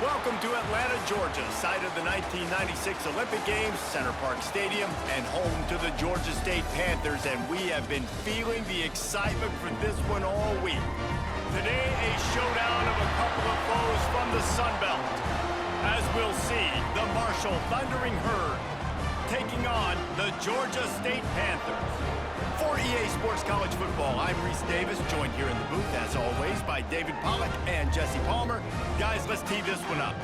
Welcome to Atlanta, Georgia, site of the 1996 Olympic Games, Center Parc Stadium, and home to the Georgia State Panthers, and we have been feeling the excitement for this one all week. Today, a showdown of a couple of foes from the Sun Belt. As we'll see, the Marshall Thundering Herd taking on the Georgia State Panthers. For EA Sports College Football, I'm Reese Davis, joined here in the booth, as always, by David Pollack and Jesse Palmer. Guys, let's tee this one up.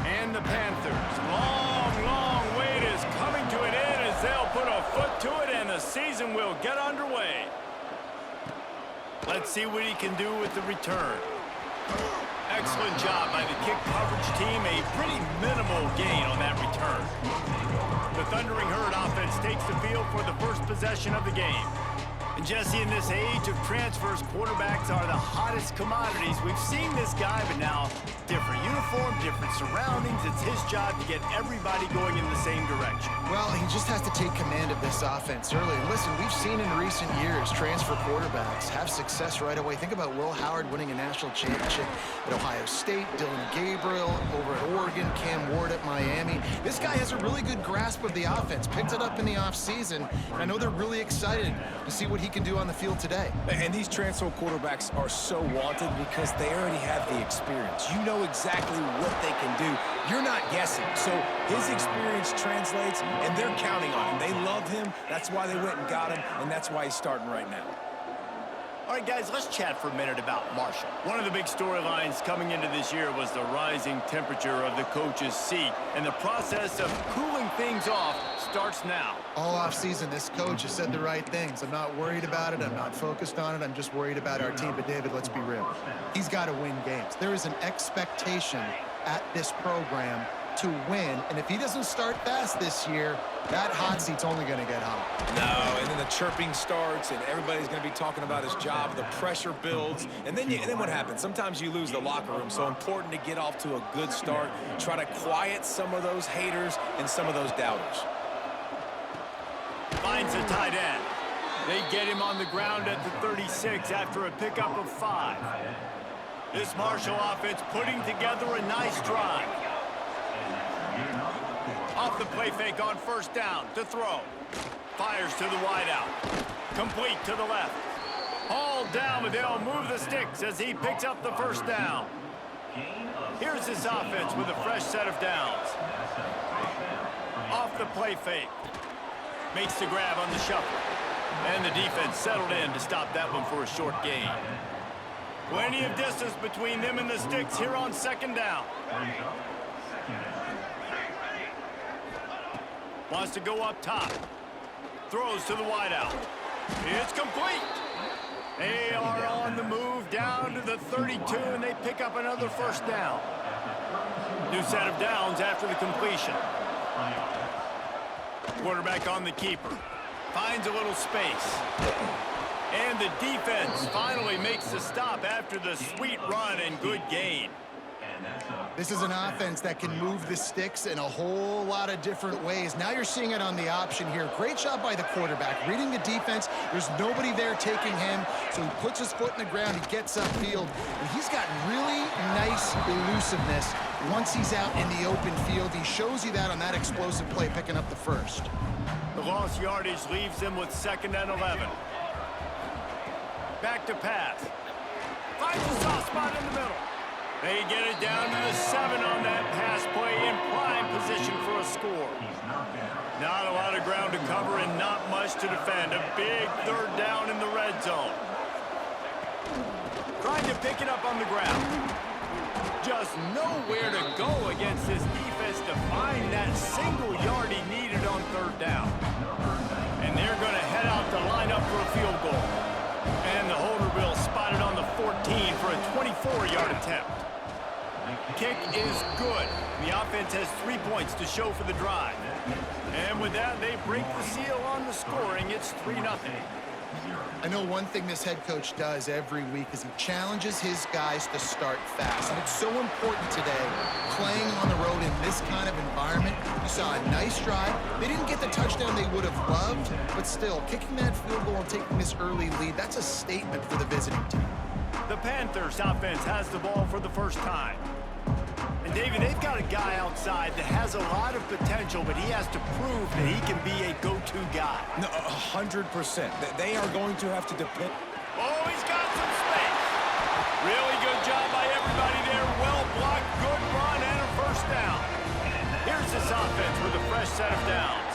And the Panthers, long wait is coming to an end as they'll put a foot to it and the season will get underway. Let's see what he can do with the return. Excellent job by the kick coverage team. A pretty minimal gain on that return. The Thundering Herd offense takes the field for the first possession of the game. And Jesse, in this age of transfers, quarterbacks are the hottest commodities. We've seen this guy, but now different uniform, different surroundings. It's his job to get everybody going in the same direction. Well, he just has to take command of this offense early. And listen, we've seen in recent years transfer quarterbacks have success right away. Think about Will Howard winning a national championship at Ohio State, Dylan Gabriel over at Oregon, Cam Ward at Miami. This guy has a really good grasp of the offense, picked it up in the offseason, and I know they're really excited to see what he can do on the field today. And these transfer quarterbacks are so wanted because they already have the experience. You know exactly what they can do. You're not guessing. So his experience translates, and they're counting on him. They love him. That's why they went and got him, and that's why he's starting right now. All right, guys, let's chat for a minute about Marshall. One of the big storylines coming into this year was the rising temperature of the coach's seat, and the process of cooling things off starts now. All offseason, this coach has said the right things. I'm not worried about it. I'm not focused on it. I'm just worried about our team. But, David, let's be real. He's got to win games. There is an expectation at this program to win, and if he doesn't start fast this year, that hot seat's only going to get hot. No, and then the chirping starts, and everybody's going to be talking about his job. The pressure builds, and then what happens? Sometimes you lose the locker room, so important to get off to a good start. Try to quiet some of those haters and some of those doubters. Finds a tight end. They get him on the ground at the 36 after a pickup of 5. This Marshall offense putting together a nice drive. Off the play fake on first down to throw. Fires to the wideout. Complete to the left. All down, but they'll move the sticks as he picks up the first down. Here's this offense with a fresh set of downs. Off the play fake. Makes the grab on the shuffle. And the defense settled in to stop that one for a short gain. Plenty of distance between them and the sticks here on second down. Wants to go up top. Throws to the wideout. It's complete. They are on the move down to the 32, and they pick up another first down. New set of downs after the completion. Quarterback on the keeper. Finds a little space. And the defense finally makes the stop after the sweet run and good gain. This is an offense that can move the sticks in a whole lot of different ways. Now you're seeing it on the option here. Great job by the quarterback. Reading the defense, there's nobody there taking him, so he puts his foot in the ground, he gets upfield, and he's got really nice elusiveness once he's out in the open field. He shows you that on that explosive play, picking up the first. The lost yardage leaves them with 2nd and 11. Back to pass. Finds a soft spot in the middle. They get it down to the 7 on that pass play in prime position for a score. Not a lot of ground to cover and not much to defend. A big 3rd down in the red zone. Trying to pick it up on the ground. Just nowhere to go against this defense to find that single yard he needed on 3rd down. And they're going to head out to line up for a field goal. And the holder will spot it on the 14 for a 24-yard attempt. Kick is good. The offense has 3 points to show for the drive. And with that, they break the seal on the scoring. It's 3-0. I know one thing this head coach does every week is he challenges his guys to start fast. And it's so important today, playing on the road in this kind of environment. You saw a nice drive. They didn't get the touchdown they would have loved, but still, kicking that field goal and taking this early lead, that's a statement for the visiting team. The Panthers offense has the ball for the first time. And David, they've got a guy outside that has a lot of potential, but he has to prove that he can be a go-to guy. No, 100%. They are going to have to depend. Oh, he's got some space. Really good job by everybody there. Well blocked, good run, and a first down. Here's this offense with a fresh set of downs.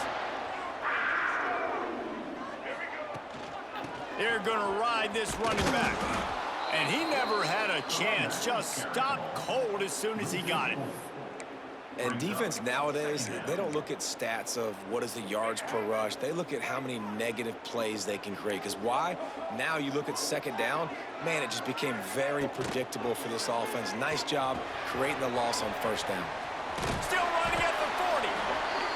They're going to ride this running back. And he never had a chance. Just stopped cold as soon as he got it. And defense nowadays, they don't look at stats of what is the yards per rush. They look at how many negative plays they can create. Because why? Now you look at second down, man, it just became very predictable for this offense. Nice job creating the loss on first down. Still running at the 40.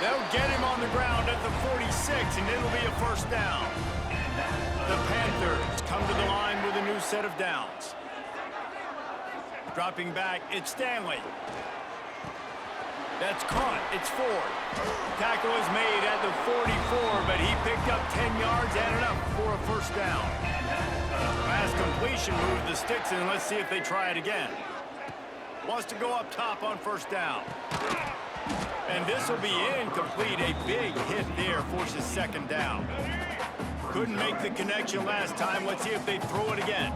They'll get him on the ground at the 46, and it'll be a first down. The Panthers come to the line with a new set of downs. Dropping back, it's Stanley. That's caught. It's Ford. Tackle is made at the 44, but he picked up 10 yards and enough for a first down. Pass completion moved the sticks, and let's see if they try it again. Wants to go up top on first down. And this will be incomplete. A big hit there forces second down. Couldn't make the connection last time. Let's see if they throw it again.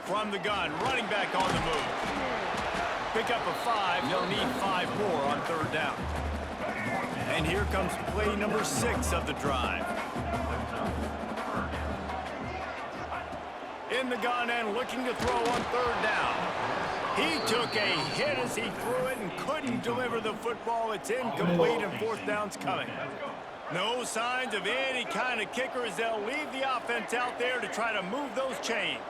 From the gun, running back on the move. Pick up a 5. They'll need 5 more on third down. And here comes play number 6 of the drive. In the gun and looking to throw on third down. He took a hit as he threw it and couldn't deliver the football. It's incomplete and fourth down's coming. No signs of any kind of kicker as they'll leave the offense out there to try to move those chains.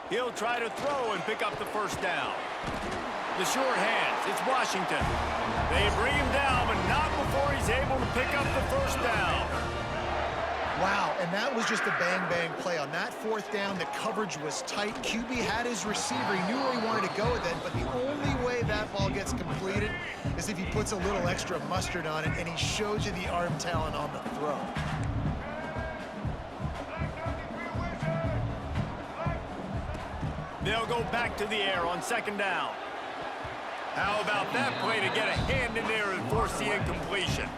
He'll try to throw and pick up the first down. The short hands, it's Washington. They bring him down, but not before he's able to pick up the first down. Wow, and that was just a bang-bang play. On that fourth down, the coverage was tight. QB had his receiver. He knew where he wanted to go with it, but the only way that ball gets completed is if he puts a little extra mustard on it, and he shows you the arm talent on the throw. They'll go back to the air on second down. How about that play to get a hand in there and force the incompletion?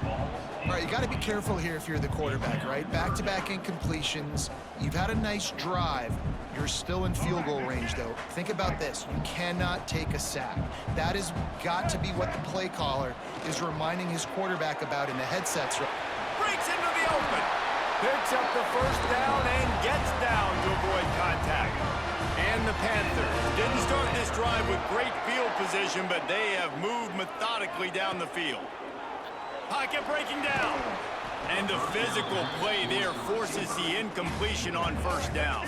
All right, you got to be careful here if you're the quarterback, right? Back-to-back incompletions. You've had a nice drive. You're still in field goal range, though. Think about this. You cannot take a sack. That has got to be what the play caller is reminding his quarterback about in the headsets. Breaks into the open. Picks up the first down and gets down to avoid contact. And the Panthers didn't start this drive with great field position, but they have moved methodically down the field. Pocket breaking down. And the physical play there forces the incompletion on first down.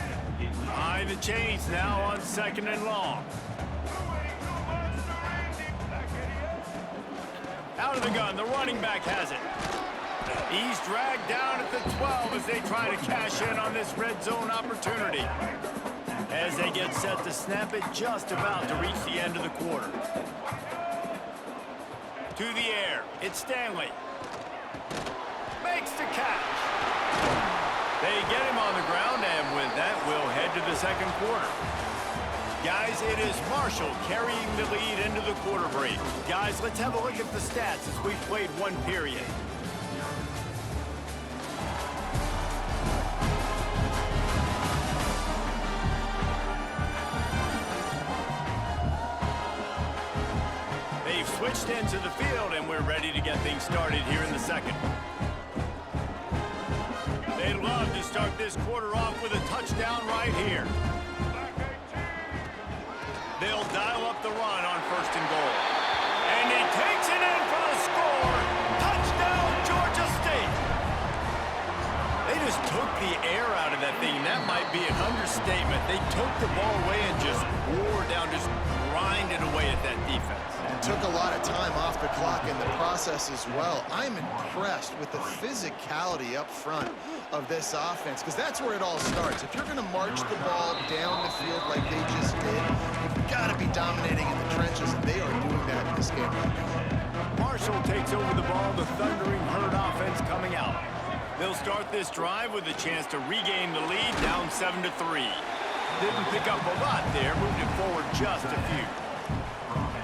High the chains now on second and long. Out of the gun, the running back has it. He's dragged down at the 12 as they try to cash in on this red zone opportunity. As they get set to snap it, just about to reach the end of the quarter. To the air, it's Stanley. Makes the catch. They get him on the ground, and with that, we'll head to the second quarter. Guys, it is Marshall carrying the lead into the quarter break. Guys, let's have a look at the stats as we've played one period. They've switched into the field, and we're ready to get things started here in the second. They'd love to start this quarter off with a touchdown right here. They'll dial up the run on first and goal. And he takes it in for the score. Touchdown, Georgia State. They just took the air out of that thing. That might be an understatement. They took the ball away and just wore down, just grinded away at that defense. And took a lot of time off the clock in the process as well. I'm impressed with the physicality up front of this offense, because that's where it all starts. If you're going to march the ball down the field like they just did, you've got to be dominating in the trenches, and they are doing that in this game right now. Marshall takes over the ball, the thundering herd offense coming out. They'll start this drive with a chance to regain the lead, down 7-3. Didn't pick up a lot there, moved it forward just a few.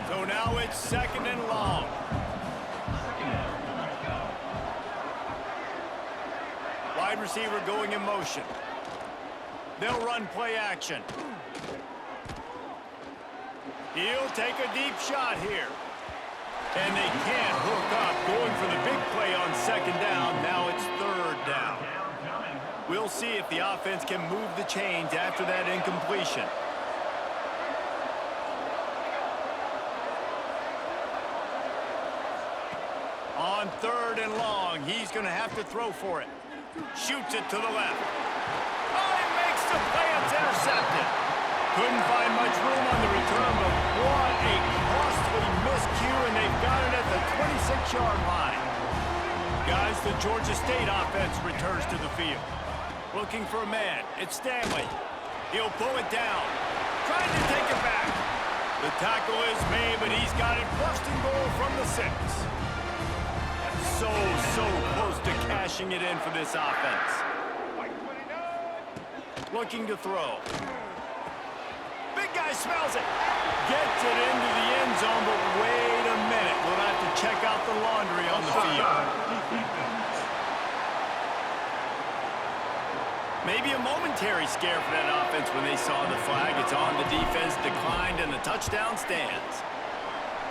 So now it's 2nd and long. Wide receiver going in motion. They'll run play action. He'll take a deep shot here. And they can't hook up, going for the big play on 2nd down. Now it's 3rd down. We'll see if the offense can move the chains after that incompletion. On 3rd and long, he's going to have to throw for it. Shoots it to the left. Oh, he makes the play. It's intercepted. Couldn't find much room on the return, but what a costly miscue, and they've got it at the 26-yard line. Guys, the Georgia State offense returns to the field. Looking for a man. It's Stanley. He'll pull it down. Trying to take it back. The tackle is made, but he's got it first and goal from the 6. So close to cashing it in for this offense. Looking to throw. Big guy smells it. Gets it into the end zone, but wait a minute. We'll have to check out the laundry on the field. Maybe a momentary scare for that offense when they saw the flag. It's on, the defense declined, and the touchdown stands.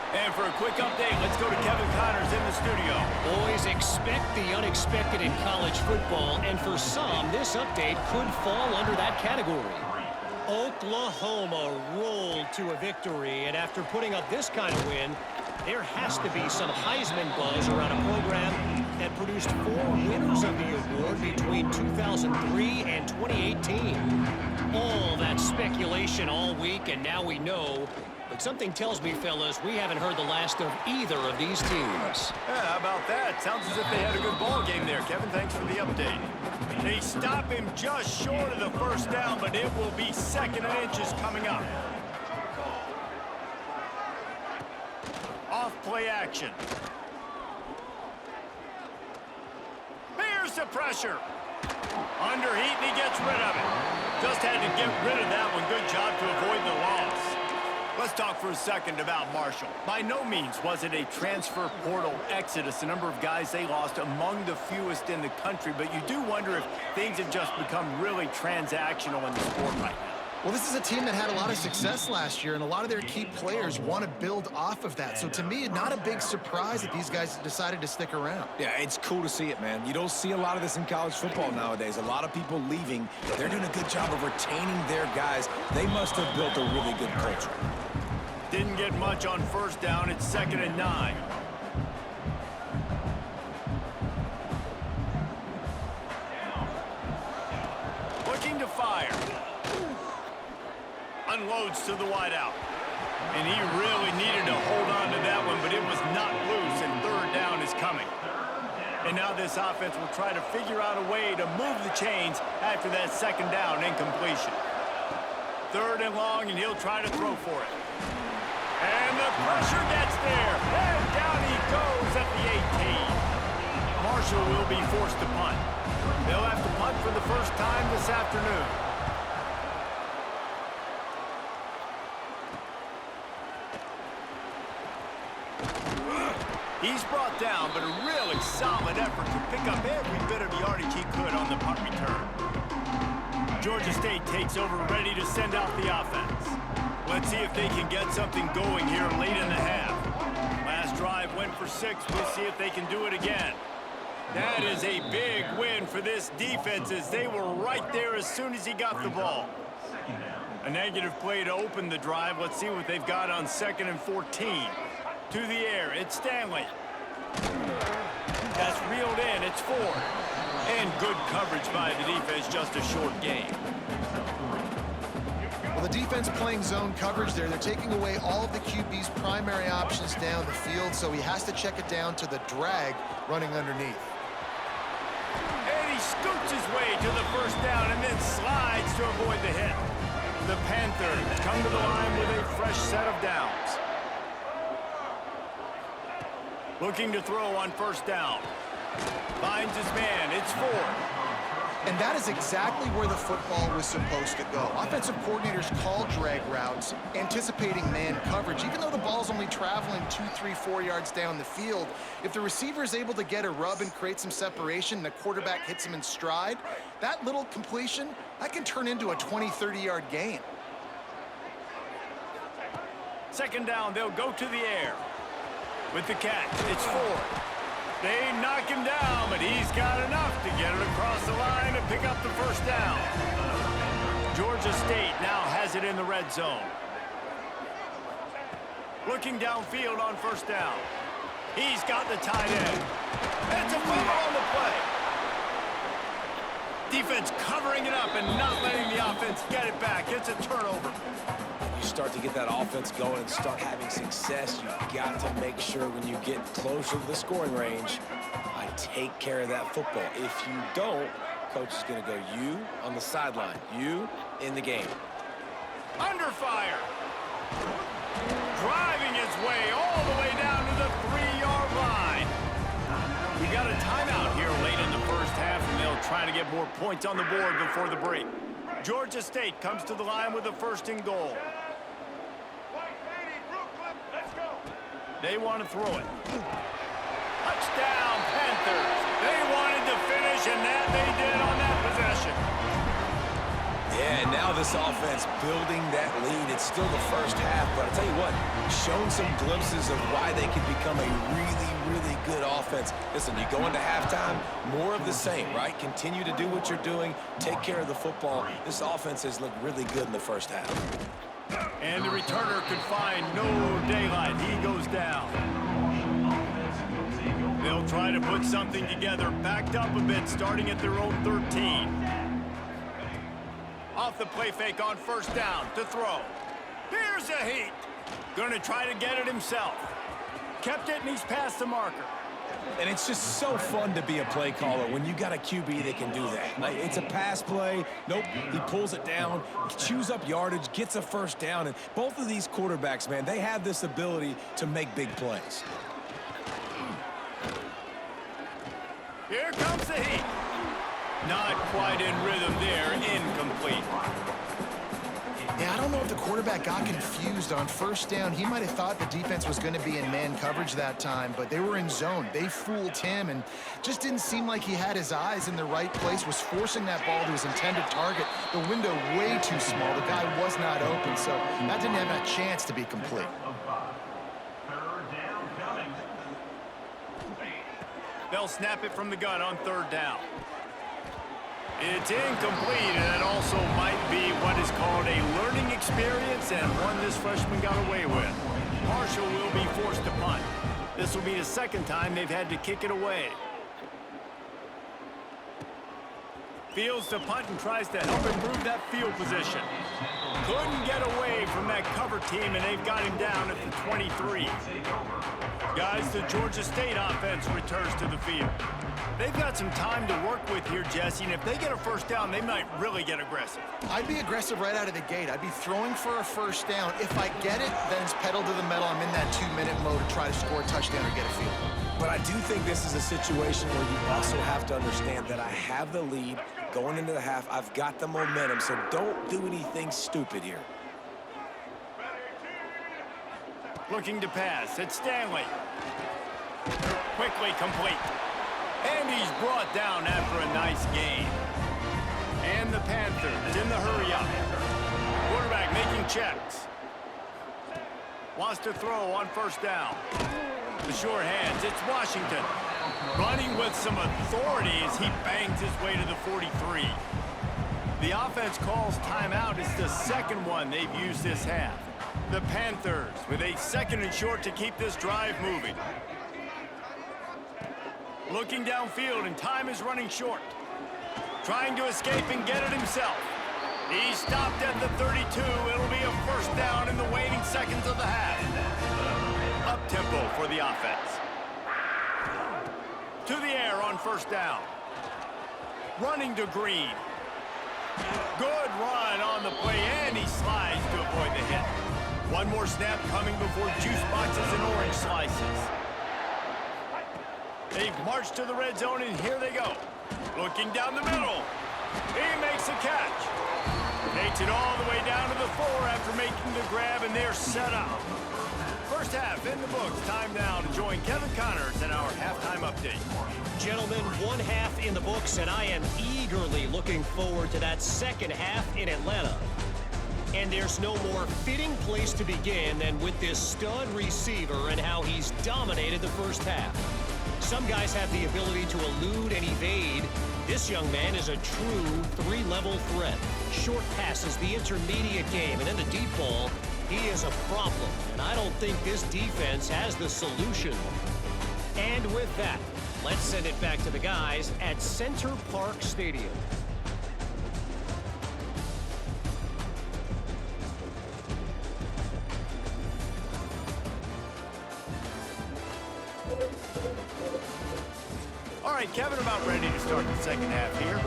And for a quick update, let's go to Kevin Connors in the studio. Boys, expect the unexpected in college football, and for some, this update could fall under that category. Oklahoma rolled to a victory, and after putting up this kind of win, there has to be some Heisman buzz around a program that produced 4 winners of the award between 2003 and 2018. All that speculation all week, and now we know. But something tells me, fellas, we haven't heard the last of either of these teams. Yeah, how about that? Sounds as if they had a good ball game there. Kevin, thanks for the update. They stop him just short of the 1st down, but it will be 2nd and inches coming up. Off play action. Here's the pressure. Under heat, and he gets rid of it. Just had to get rid of that one. Good job to avoid the loss. Let's talk for a second about Marshall. By no means was it a transfer portal exodus. The number of guys they lost among the fewest in the country, but you do wonder if things have just become really transactional in the sport right now. Well, this is a team that had a lot of success last year, and a lot of their key players want to build off of that. So to me, not a big surprise that these guys decided to stick around. Yeah, it's cool to see it, man. You don't see a lot of this in college football nowadays. A lot of people leaving. They're doing a good job of retaining their guys. They must have built a really good culture. Didn't get much on 1st down. It's 2nd and 9. Looking to fire. Unloads to the wideout. And he really needed to hold on to that one, but it was not loose, and 3rd down is coming. And now this offense will try to figure out a way to move the chains after that 2nd down incompletion. 3rd and long, and he'll try to throw for it. And the pressure gets there. And down he goes at the 18. Marshall will be forced to punt. They'll have to punt for the first time this afternoon. He's brought down, but a really solid effort to pick up every bit of yardage he could on the punt return. Georgia State takes over, ready to send out the offense. Let's see if they can get something going here late in the half. Last drive went for 6. We'll see if they can do it again. That is a big win for this defense, as they were right there as soon as he got the ball. A negative play to open the drive. Let's see what they've got on 2nd and 14. To the air, it's Stanley. That's reeled in, it's 4. And good coverage by the defense, just a short game. Well, the defense playing zone coverage there. They're taking away all of the QB's primary options down the field, so he has to check it down to the drag running underneath. And he scoots his way to the first down and then slides to avoid the hit. The Panthers come to the line with a fresh set of downs. Looking to throw on first down. Finds his man. It's Ford. And that is exactly where the football was supposed to go. Offensive coordinators call drag routes, anticipating man coverage. Even though the ball's only traveling 2, 3, 4 yards down the field, if the receiver is able to get a rub and create some separation and the quarterback hits him in stride, that little completion, that can turn into a 20, 30-yard gain. Second down, they'll go to the air. With the catch, it's Ford. They knock him down, but he's got enough to get it across the line and pick up the first down. Georgia State now has it in the red zone. Looking downfield on first down. He's got the tight end. It's a fumble on the play. Defense covering it up and not letting the offense get it back. It's a turnover. You start to get that offense going and start having success, you've got to make sure when you get closer to the scoring range, I take care of that football. If you don't, coach is going to go, you on the sideline, you in the game. Under fire. Driving his way all the way down to the 3-yard line. We got a timeout here late in the first half, and they'll try to get more points on the board before the break. Georgia State comes to the line with a first and goal. They want to throw it. Touchdown, Panthers. They wanted to finish, and that they did on that possession. Yeah, and now this offense building that lead. It's still the first half, but I'll tell you what, shown some glimpses of why they could become a really, really good offense. Listen, you go into halftime, more of the same, right? Continue to do what you're doing, take care of the football. This offense has looked really good in the first half. And the returner could find no daylight. He goes down. They'll try to put something together, backed up a bit, starting at their own 13. Off the play fake on first down to throw. Here's a heat. Going to try to get it himself. Kept it, and he's past the marker. And it's just so fun to be a play caller when you got a QB that can do that. Like, it's a pass play. Nope, he pulls it down, chews up yardage, gets a first down. And both of these quarterbacks, man, they have this ability to make big plays. Here comes the heat. Not quite in rhythm there, incomplete. Yeah, I don't know if the quarterback got confused on first down. He might have thought the defense was going to be in man coverage that time, but they were in zone. They fooled him and just didn't seem like he had his eyes in the right place, was forcing that ball to his intended target. The window way too small. The guy was not open, so that didn't have a chance to be complete. They'll snap it from the gun on third down. It's incomplete, and it also might be what is called a learning experience and one this freshman got away with. Marshall will be forced to punt. This will be the second time they've had to kick it away. Fields to punt and tries to help improve that field position. Couldn't get away from that cover team, and they've got him down at the 23. Guys, the Georgia State offense returns to the field. They've got some time to work with here, Jesse, and if they get a first down, they might really get aggressive. I'd be aggressive right out of the gate. I'd be throwing for a first down. If I get it, then it's pedal to the metal. I'm in that 2-minute mode to try to score a touchdown or get a field goal. But I do think this is a situation where you also have to understand that I have the lead going into the half. I've got the momentum, so don't do anything stupid here. Looking to pass. It's Stanley. Quickly complete. And he's brought down after a nice gain. And the Panthers in the hurry-up. Quarterback making checks. Wants to throw on first down. The short hands, it's Washington. Running with some authority as he bangs his way to the 43. The offense calls timeout. It's the second one they've used this half. The Panthers with a second and short to keep this drive moving. Looking downfield, and time is running short. Trying to escape and get it himself. He stopped at the 32. It'll be a first down in the waning seconds of the half. Up-tempo for the offense. To the air on first down. Running to Green. Good run on the play, and he slides to avoid the hit. One more snap coming before juice boxes and orange slices. They've marched to the red zone, and here they go. Looking down the middle. He makes a catch. Takes it all the way down to the 4 after making the grab, and they're set up. First half in the books. Time now to join Kevin Connors in our halftime update. Gentlemen, one half in the books, and I am eagerly looking forward to that second half in Atlanta. And there's no more fitting place to begin than with this stud receiver and how he's dominated the first half. Some guys have the ability to elude and evade. This young man is a true three-level threat. Short passes, the intermediate game, and in the deep ball, he is a problem. And I don't think this defense has the solution. And with that, let's send it back to the guys at Center Park Stadium. All right, Kevin, about ready to start the second half here.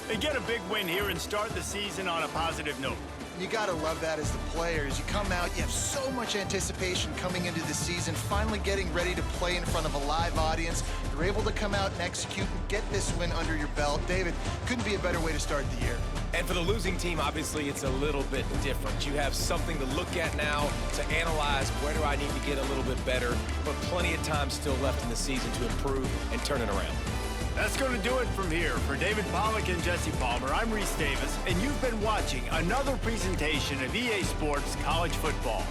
They get a big win here and start the season on a positive note. You got to love that as the players. You come out, you have so much anticipation coming into the season, finally getting ready to play in front of a live audience. You're able to come out and execute and get this win under your belt. David, couldn't be a better way to start the year. And for the losing team, obviously, it's a little bit different. You have something to look at now to analyze where do I need to get a little bit better, but plenty of time still left in the season to improve and turn it around. That's going to do it from here. For David Pollack and Jesse Palmer, I'm Reese Davis, and you've been watching another presentation of EA Sports College Football.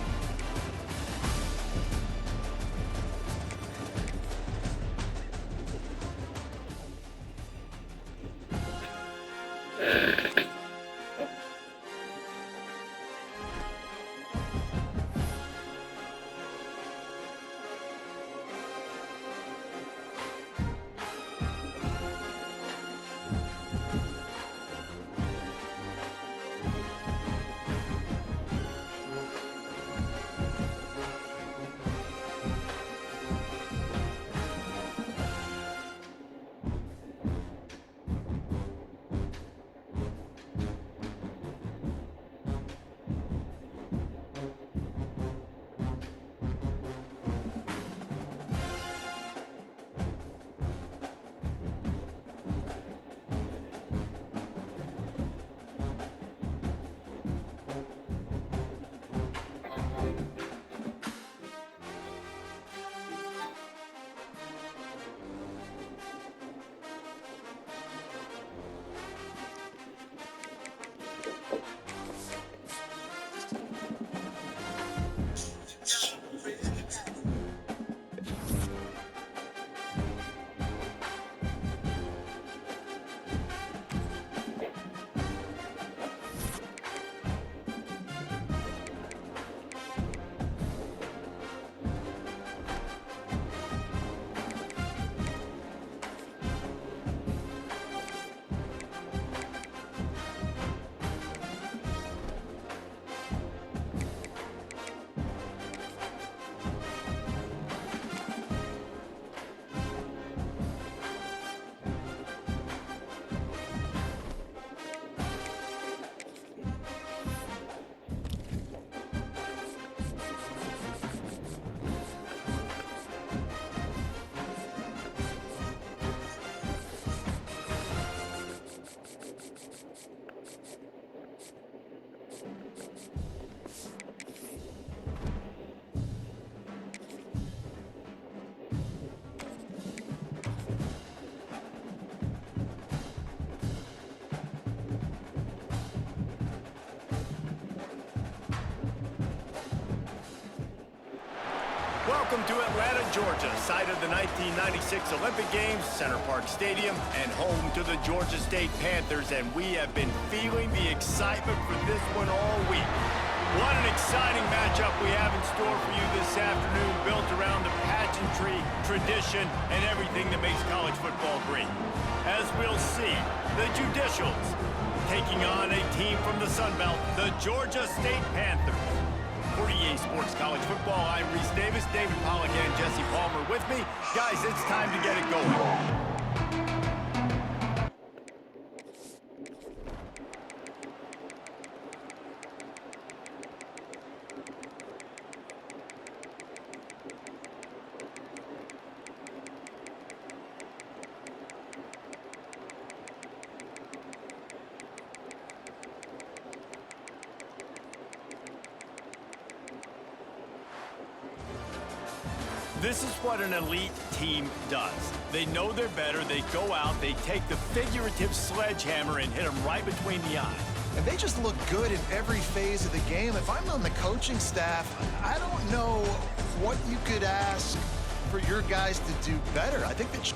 Welcome to Atlanta, Georgia, site of the 1996 Olympic Games, Center Parc Stadium, and home to the Georgia State Panthers, and we have been feeling the excitement for this one all week. What an exciting matchup we have in store for you this afternoon, built around the pageantry, tradition, and everything that makes college football great. As we'll see, the Judicials taking on a team from the Sun Belt, the Georgia State Panthers. For EA Sports College Football, I'm Reese Davis, David Pollack, and Jesse Palmer with me. Guys, it's time to get it going. This is what an elite team does. They know they're better, they go out, they take the figurative sledgehammer and hit them right between the eyes. And they just look good in every phase of the game. If I'm on the coaching staff, I don't know what you could ask for your guys to do better. I think that...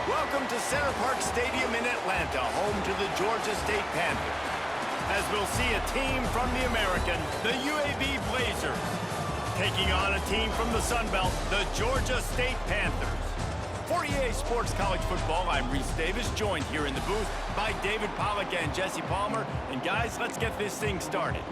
Welcome to Center Parc Stadium in Atlanta, home to the Georgia State Panthers. As we'll see a team from the American, the UAB Blazers, taking on a team from the Sun Belt, the Georgia State Panthers. For EA Sports College Football, I'm Reese Davis, joined here in the booth by David Pollack and Jesse Palmer. And guys, let's get this thing started.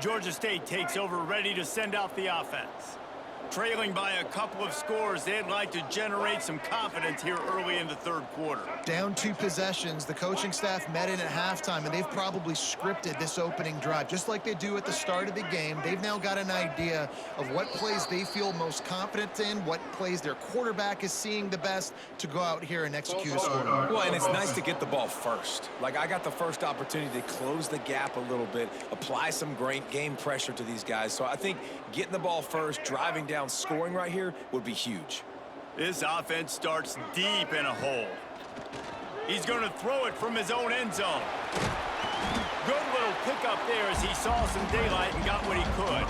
Georgia State takes over, ready to send out the offense. Trailing by a couple of scores, they'd like to generate some confidence here early in the third quarter. Down 2 possessions, the coaching staff met in at halftime, and they've probably scripted this opening drive. Just like they do at the start of the game, they've now got an idea of what plays they feel most confident in, what plays their quarterback is seeing the best to go out here and execute a score. Well, and it's nice to get the ball first. Like, I got the first opportunity to close the gap a little bit, apply some great game pressure to these guys. So I think getting the ball first, driving down down scoring right here would be huge. This offense starts deep in a hole. He's going to throw it from his own end zone. Good little pickup there as he saw some daylight and got what he could.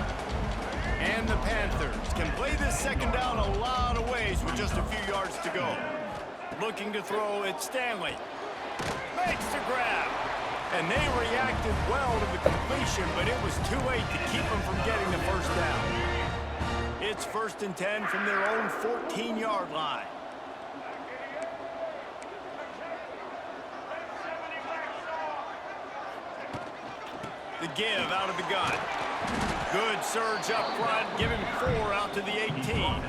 And the Panthers can play this second down a lot of ways with just a few yards to go. Looking to throw it, Stanley. Makes the grab. And they reacted well to the completion, but it was too late to keep them from getting the first down. It's 1st and 10 from their own 14-yard line. The give out of the gun. Good surge up front, give him 4 out to the 18.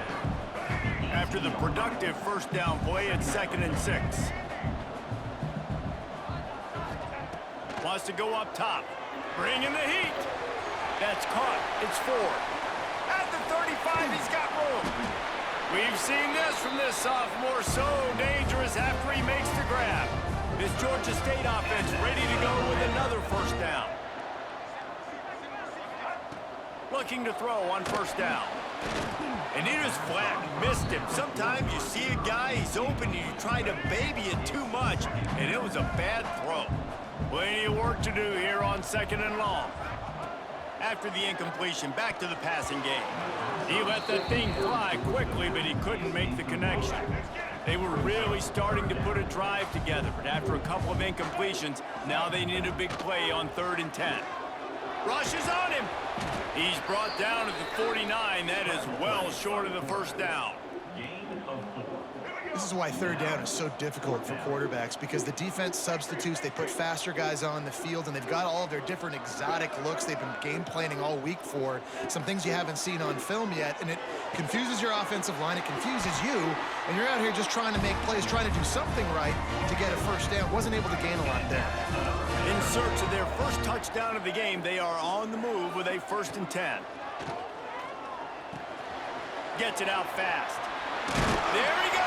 After the productive first down play, it's 2nd and 6. Wants to go up top. Bring in the heat. That's caught. It's 4. At the 35, he's got room. We've seen this from this sophomore. So dangerous after he makes the grab. This Georgia State offense ready to go with another first down. Looking to throw on first down. And he just flat missed him. Sometimes you see a guy, he's open, and you try to baby it too much, and it was a bad throw. Plenty of work to do here on 2nd and long. After the incompletion, back to the passing game. He let that thing fly quickly, but he couldn't make the connection. They were really starting to put a drive together, but after a couple of incompletions, now they need a big play on 3rd and 10. Rushes on him. He's brought down at the 49. That is well short of the first down. This is why 3rd down is so difficult for quarterbacks, because the defense substitutes, they put faster guys on the field, and they've got all of their different exotic looks they've been game planning all week for, some things you haven't seen on film yet, and it confuses your offensive line, it confuses you, and you're out here just trying to make plays, trying to do something right to get a first down. Wasn't able to gain a lot there. In search of their first touchdown of the game, they are on the move with a 1st and 10. Gets it out fast. There he goes.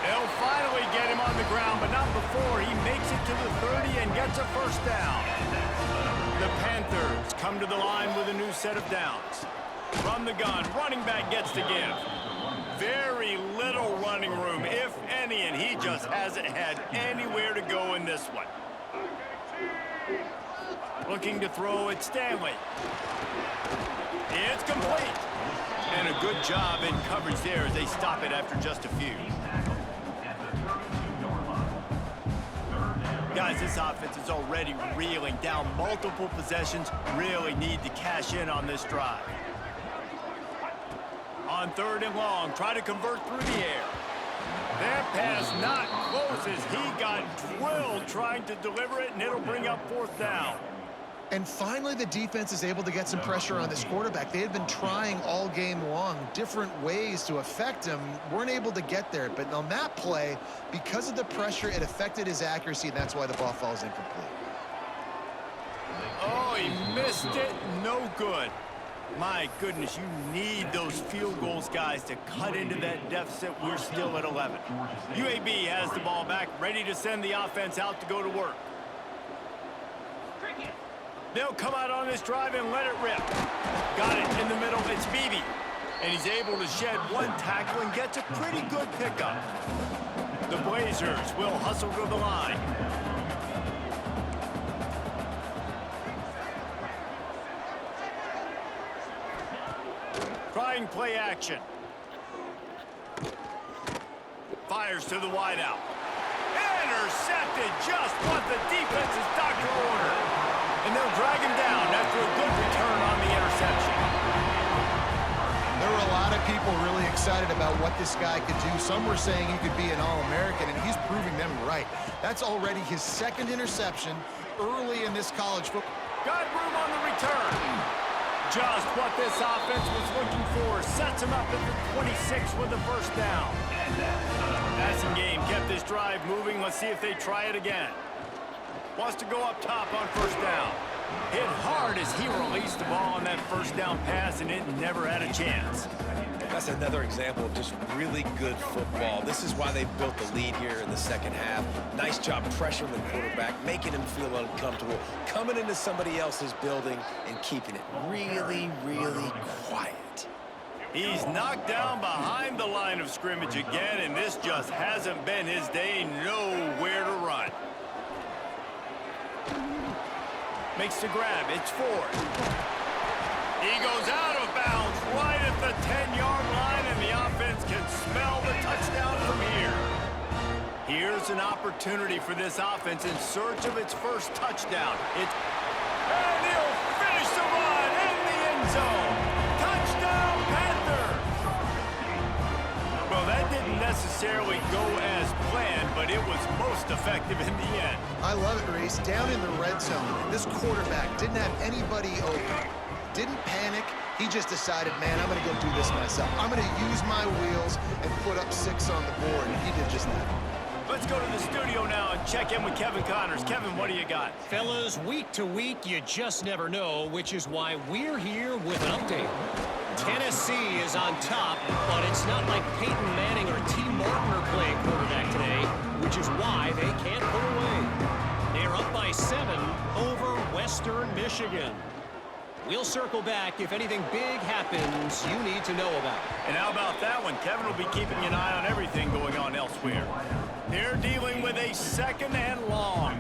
They'll finally get him on the ground, but not before he makes it to the 30 and gets a first down. The Panthers come to the line with a new set of downs. From the gun, running back gets the give. Very little running room, if any, and he just hasn't had anywhere to go in this one. Looking to throw at Stanley. It's complete. And a good job in coverage there as they stop it after just a few. Guys, this offense is already reeling down multiple possessions. Really need to cash in on this drive. On 3rd and long, try to convert through the air. That pass not close as he got drilled trying to deliver it, and it'll bring up 4th down. And finally, the defense is able to get some pressure on this quarterback. They had been trying all game long different ways to affect him, weren't able to get there. But on that play, because of the pressure, it affected his accuracy, and that's why the ball falls incomplete. Oh, he missed it. No good. My goodness, you need those field goals, guys, to cut into that deficit. We're still at 11. UAB has the ball back, ready to send the offense out to go to work. They'll come out on this drive and let it rip. Got it in the middle. It's Beebe. And he's able to shed one tackle and gets a pretty good pickup. The Blazers will hustle to the line. Trying play action. Fires to the wideout. Intercepted, just what the defense's doctor ordered. And they'll drag him down after a good return on the interception. There were a lot of people really excited about what this guy could do. Some were saying he could be an All-American, and he's proving them right. That's already his 2nd interception early in this college football. Got room on the return. Just what this offense was looking for. Sets him up at the 26 with the first down. Passing game kept this drive moving. Let's see if they try it again. Wants to go up top on first down. Hit hard as he released the ball on that first down pass, and it never had a chance. That's another example of just really good football. This is why they built the lead here in the second half. Nice job pressuring the quarterback, making him feel uncomfortable, coming into somebody else's building and keeping it really, really quiet. He's knocked down behind the line of scrimmage again, and this just hasn't been his day. Nowhere to run. Makes the grab. It's Ford. He goes out of bounds right at the 10-yard line, and the offense can smell the touchdown from here. Here's an opportunity for this offense in search of its first touchdown. And he'll finish the run in the end zone. Touchdown, Panthers! Well, that didn't necessarily go as planned, but it was most effective in the end. I love it, Reese. Down in the red zone, this quarterback didn't have anybody open. Didn't panic. He just decided, man, I'm going to go do this myself. I'm going to use my wheels and put up 6 on the board, and he did just that. Let's go to the studio now and check in with Kevin Connors. Kevin, what do you got? Fellas, week to week, you just never know, which is why we're here with an update. Tennessee is on top, but it's not like Peyton Manning or T. Martin are playing quarterback today, which is why they can't pull away. They're up by 7 over Western Michigan. We'll circle back if anything big happens you need to know about. And how about that one? Kevin will be keeping an eye on everything going on elsewhere. They're dealing with a 2nd and long.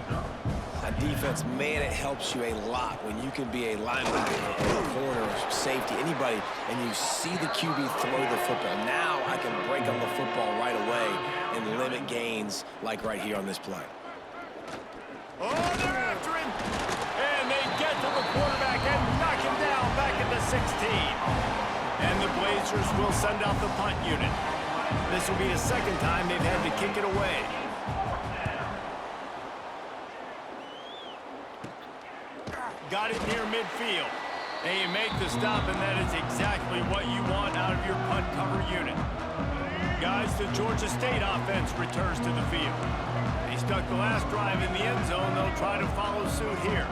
A defense, man, it helps you a lot when you can be a linebacker or a corner or safety, anybody, and you see the QB throw the football. Now I can break on the football right away and limit gains like right here on this play. Oh, they're after him. And they get to the quarterback and knock him down back at the 16. And the Blazers will send out the punt unit. This will be the 2nd time they've had to kick it away. Got it near midfield. And you make the stop, and that is exactly what you want out of your punt cover unit. Guys, the Georgia State offense returns to the field. They stuck the last drive in the end zone. They'll try to follow suit here.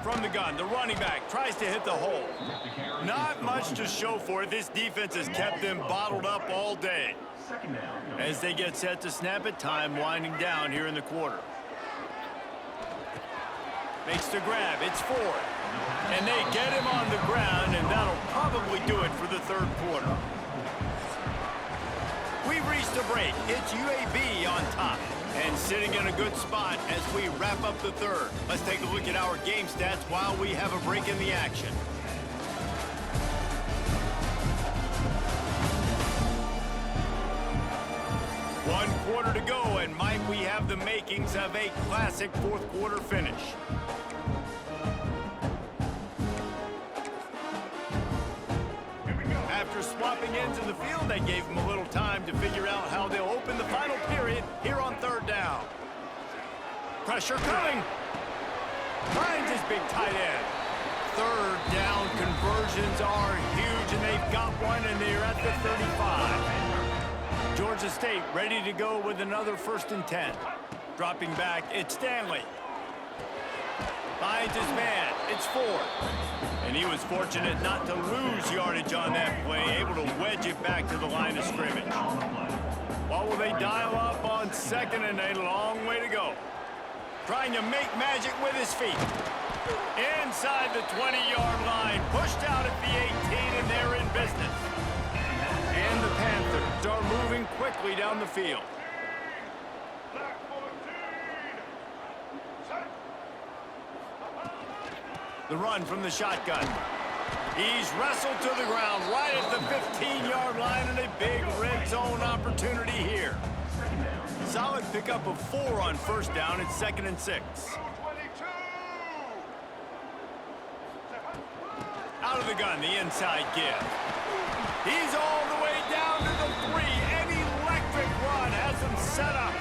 From the gun, the running back tries to hit the hole. Not much to show for it. This defense has kept them bottled up all day. As they get set to snap it, time winding down here in the quarter. Makes the grab. It's Ford. And they get him on the ground, and that'll probably do it for the 3rd quarter. We've reached a break. It's UAB on top and sitting in a good spot as we wrap up the 3rd. Let's take a look at our game stats while we have a break in the action. One quarter to go, and might we have the makings of a classic 4th quarter finish. After swapping ends in the field, they gave them a little time to figure out how they'll open the final period here on 3rd down. Pressure coming. Finds his big tight end. 3rd down conversions are huge, and they've got one, and they're at the 35. Georgia State ready to go with another 1st and 10. Dropping back, it's Stanley. Finds his man. It's Ford. And he was fortunate not to lose yardage on that play, able to wedge it back to the line of scrimmage. What will they dial up on 2nd and a long way to go? Trying to make magic with his feet. Inside the 20-yard line, pushed out at the 18, and they're in business. And the Panthers are moving quickly down the field. The run from the shotgun. He's wrestled to the ground right at the 15-yard line, and a big red zone opportunity here. Solid pickup of 4 on 1st down. It's 2nd and 6. Out of the gun, the inside give. He's all the way down to the 3. An electric run has him set up.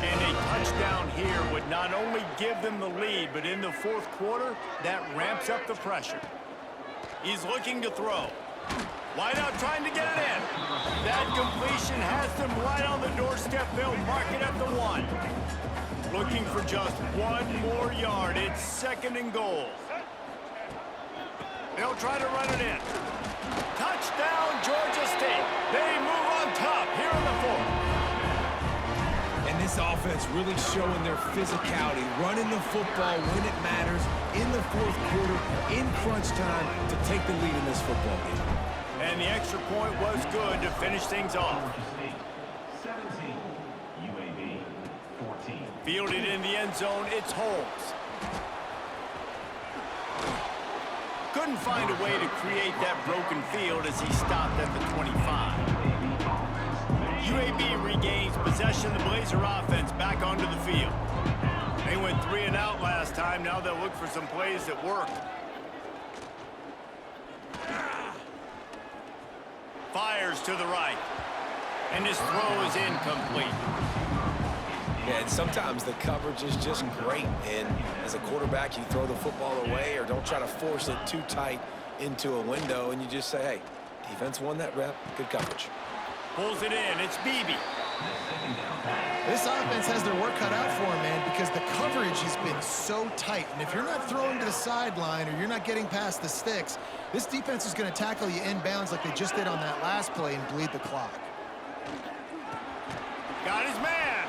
And a touchdown here would not only give them the lead, but in the 4th quarter, that ramps up the pressure. He's looking to throw. Wide out trying to get it in. That completion has them right on the doorstep. They'll mark it at the 1. Looking for just 1 more yard. It's 2nd and goal. They'll try to run it in. Touchdown, Georgia State. They move on top here in the 4th. And this offense really showing their physicality, running the football when it matters, in the fourth quarter, in crunch time, to take the lead in this football game. And the extra point was good to finish things off. 17, UAB 14. Fielded in the end zone, it's Holmes. Couldn't find a way to create that broken field as he stopped at the 25. UAB regains possession. The Blazer offense back onto the field. They went 3 and out last time. Now they'll look for some plays that work. Fires to the right. And his throw is incomplete. Yeah, and sometimes the coverage is just great. And as a quarterback, you throw the football away or don't try to force it too tight into a window, and you just say, hey, defense won that rep. Good coverage. Pulls it in. It's Beebe. This offense has their work cut out for them, man, because the coverage has been so tight. And if you're not throwing to the sideline or you're not getting past the sticks, this defense is going to tackle you inbounds like they just did on that last play and bleed the clock. Got his man.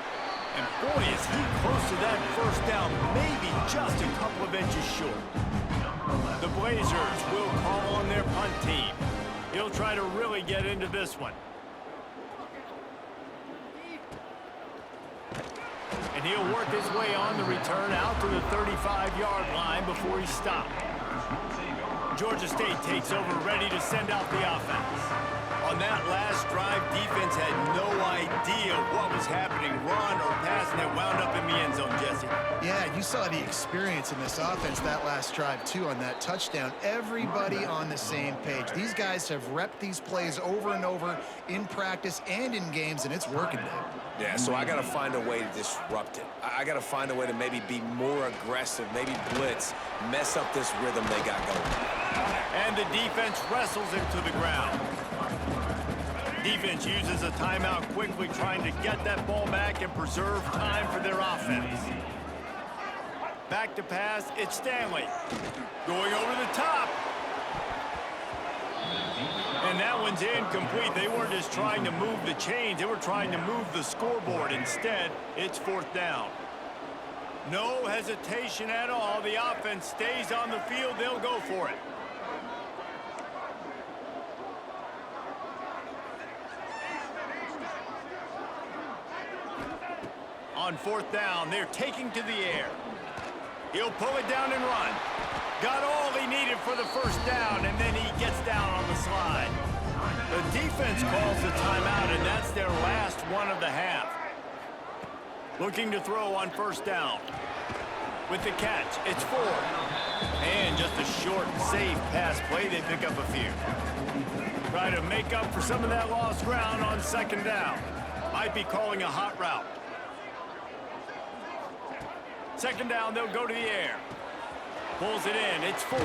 And boy, is he close to that first down, maybe just a couple of inches short. The Blazers will call on their punt team. He'll try to really get into this one. And he'll work his way on the return out to the 35-yard line before he stopped. Georgia State takes over, ready to send out the offense. On that last drive, defense had no idea what was happening, run or pass, and it wound up in the end zone, Jesse. Yeah, you saw the experience in this offense that last drive, too, on that touchdown. Everybody on the same page. These guys have repped these plays over and over in practice and in games, and it's working now. Yeah, so I got to find a way to disrupt it. I got to find a way to maybe be more aggressive, maybe blitz, mess up this rhythm they got going. And the defense wrestles him to the ground. Defense uses a timeout quickly, trying to get that ball back and preserve time for their offense. Back to pass, it's Stanley. Going over the top. And that one's incomplete. They weren't just trying to move the chains, they were trying to move the scoreboard. Instead, it's fourth down. No hesitation at all. The offense stays on the field. They'll go for it. On fourth down, they're taking to the air. He'll pull it down and run. Got all he needed for the first down, and then he gets down on the slide. The defense calls the timeout, and that's their last one of the half. Looking to throw on first down. With the catch, it's Ford. And just a short, safe pass play, they pick up a few. Try to make up for some of that lost ground on second down. Might be calling a hot route. Second down, they'll go to the air. Pulls it in, it's Ford.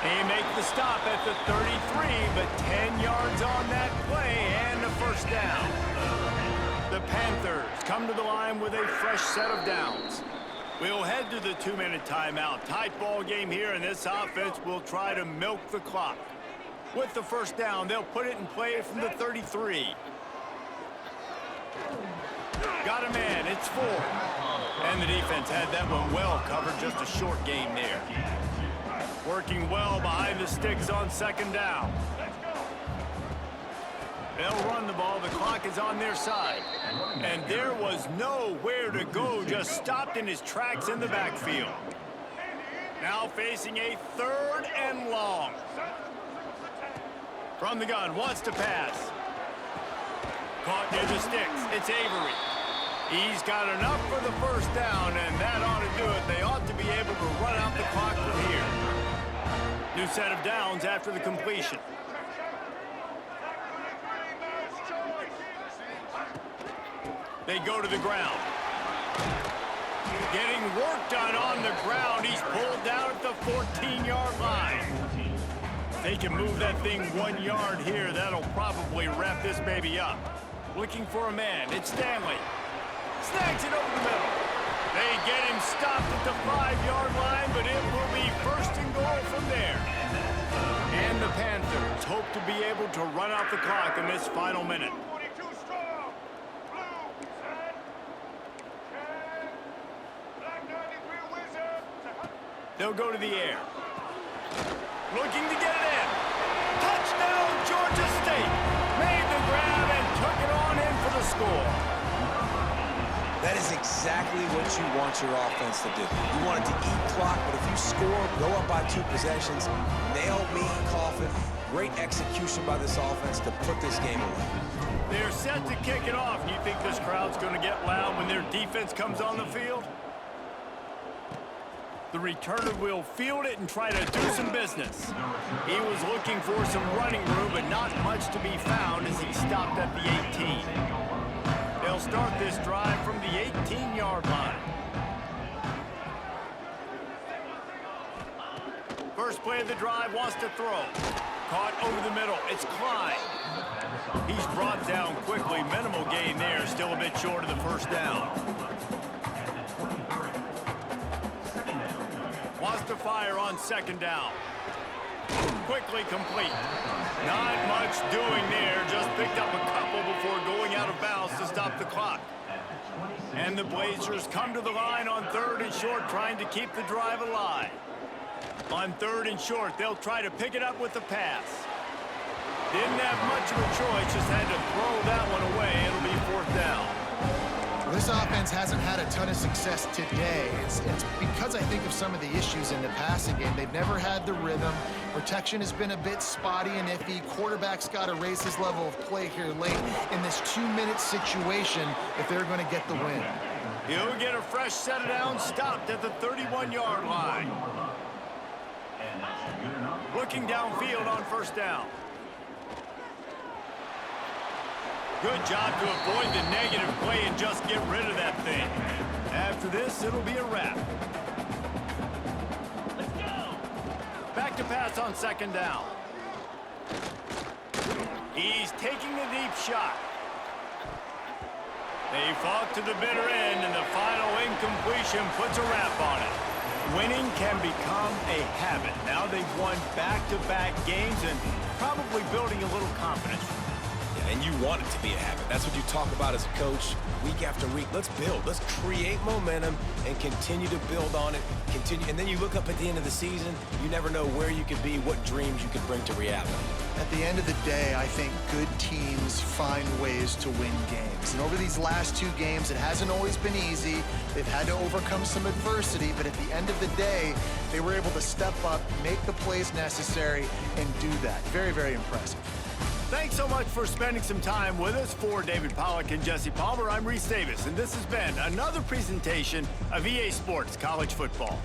They make the stop at the 33, but 10 yards on that play and a first down. The Panthers come to the line with a fresh set of downs. We'll head to the 2-minute timeout. Tight ball game here, and this offense will try to milk the clock. With the first down, they'll put it in play from the 33. Got a man, it's Ford. And the defense had that one well covered, just a short gain there. Working well behind the sticks on second down. They'll run the ball, the clock is on their side. And there was nowhere to go, just stopped in his tracks in the backfield. Now facing a third and long. From the gun, wants to pass. Caught near the sticks, it's Avery. He's got enough for the first down, and that ought to do it. They ought to be able to run out the clock from here. New set of downs after the completion. They go to the ground. Getting work done on the ground. He's pulled down at the 14-yard line. If they can move that thing 1 yard here, that'll probably wrap this baby up. Looking for a man. It's Stanley. Snags it over the middle. They get him stopped at the 5-yard line, but it will be first and goal from there. And the Panthers hope to be able to run out the clock in this final minute. They'll go to the air. Looking to get it in. Touchdown, Georgia State. Made the grab and took it on in for the score. That is exactly what you want your offense to do. You want it to eat clock, but if you score, go up by 2 possessions, nail me, coffin. Great execution by this offense to put this game away. They're set to kick it off. You think this crowd's going to get loud when their defense comes on the field? The returner will field it and try to do some business. He was looking for some running room, but not much to be found as he stopped at the 18. They'll start this drive from the 18-yard line. First play of the drive, wants to throw. Caught over the middle. It's Klein. He's brought down quickly. Minimal gain there. Still a bit short of the first down. Wants to fire on second down. Quickly complete. Not much doing there. Just picked up a couple before going out of bounds to stop the clock. And the Blazers come to the line on 3rd and short, trying to keep the drive alive. On 3rd and short, they'll try to pick it up with the pass. Didn't have much of a choice, just had to throw that one away. It'll be 4th down. This offense hasn't had a ton of success today. It's because I think of some of the issues in the passing game. They've never had the rhythm. Protection has been a bit spotty and iffy. Quarterback's got to raise his level of play here late in this 2-minute situation if they're going to get the win. He'll get a fresh set of downs, stopped at the 31-yard line. Looking downfield on 1st down. Good job to avoid the negative play and just get rid of that thing. After this, it'll be a wrap. Let's go. Back to pass on 2nd down. He's taking a deep shot. They fought to the bitter end, and the final incompletion puts a wrap on it. Winning can become a habit. Now they've won back-to-back games and probably building a little confidence. And you want it to be a habit. That's what you talk about as a coach week after week. Let's build. Let's create momentum and continue to build on it. And then you look up at the end of the season, you never know where you could be, what dreams you could bring to reality. At the end of the day, I think good teams find ways to win games. And over these last 2 games, it hasn't always been easy. They've had to overcome some adversity, but at the end of the day, they were able to step up, make the plays necessary, and do that. Very, very impressive. Thanks so much for spending some time with us. For David Pollack and Jesse Palmer, I'm Reese Davis, and this has been another presentation of EA Sports College Football.